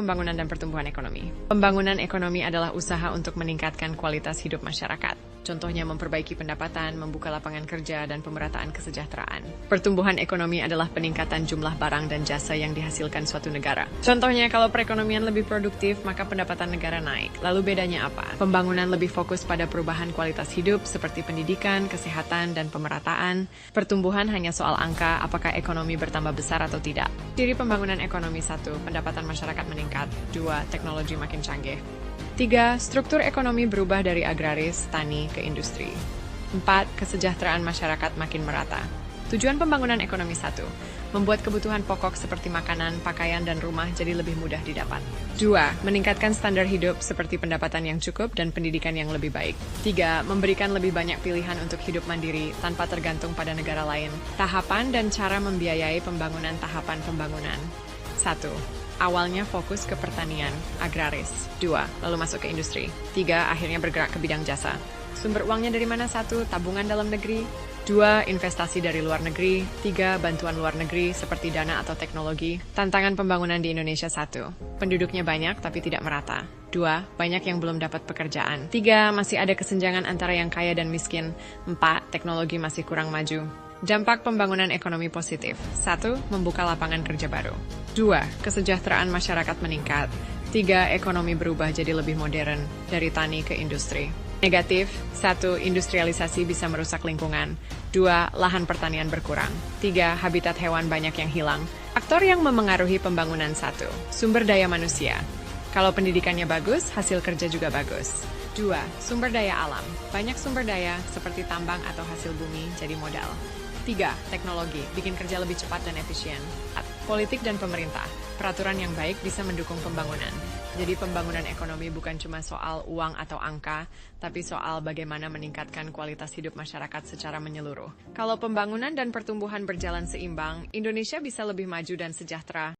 pembangunan dan pertumbuhan ekonomi. Pembangunan ekonomi adalah usaha untuk meningkatkan kualitas hidup masyarakat. Contohnya memperbaiki pendapatan, membuka lapangan kerja, dan pemerataan kesejahteraan. Pertumbuhan ekonomi adalah peningkatan jumlah barang dan jasa yang dihasilkan suatu negara. Contohnya, kalau perekonomian lebih produktif, maka pendapatan negara naik. Lalu bedanya apa? Pembangunan lebih fokus pada perubahan kualitas hidup seperti pendidikan, kesehatan, dan pemerataan. Pertumbuhan hanya soal angka, apakah ekonomi bertambah besar atau tidak. Ciri pembangunan ekonomi: 1. Pendapatan masyarakat meningkat. 2. Teknologi makin canggih. 3. Struktur ekonomi berubah dari agraris, tani, ke industri. 4. Kesejahteraan masyarakat makin merata. Tujuan pembangunan ekonomi: 1. Membuat kebutuhan pokok seperti makanan, pakaian, dan rumah jadi lebih mudah didapat. 2. Meningkatkan standar hidup seperti pendapatan yang cukup dan pendidikan yang lebih baik. 3. Memberikan lebih banyak pilihan untuk hidup mandiri tanpa tergantung pada negara lain. Tahapan dan cara membiayai pembangunan. Tahapan pembangunan: 1. Awalnya fokus ke pertanian, agraris. 2. Lalu masuk ke industri. 3. Akhirnya bergerak ke bidang jasa. Sumber uangnya dari mana? 1. Tabungan dalam negeri. 2. Investasi dari luar negeri. 3. Bantuan luar negeri seperti dana atau teknologi. Tantangan pembangunan di Indonesia: 1. Penduduknya banyak tapi tidak merata. 2. Banyak yang belum dapat pekerjaan. 3. Masih ada kesenjangan antara yang kaya dan miskin. 4. Teknologi masih kurang maju. Dampak pembangunan ekonomi positif: 1. Membuka lapangan kerja baru. 2. Kesejahteraan masyarakat meningkat. 3. Ekonomi berubah jadi lebih modern, dari tani ke industri. Negatif: 1. Industrialisasi bisa merusak lingkungan. 2. Lahan pertanian berkurang. 3. Habitat hewan banyak yang hilang. Faktor yang memengaruhi pembangunan: 1. Sumber daya manusia. Kalau pendidikannya bagus, hasil kerja juga bagus. 2. Sumber daya alam. Banyak sumber daya, seperti tambang atau hasil bumi, jadi modal. 3. Teknologi, bikin kerja lebih cepat dan efisien. 4. Politik dan pemerintah. Peraturan yang baik bisa mendukung pembangunan. Jadi pembangunan ekonomi bukan cuma soal uang atau angka, tapi soal bagaimana meningkatkan kualitas hidup masyarakat secara menyeluruh. Kalau pembangunan dan pertumbuhan berjalan seimbang, Indonesia bisa lebih maju dan sejahtera.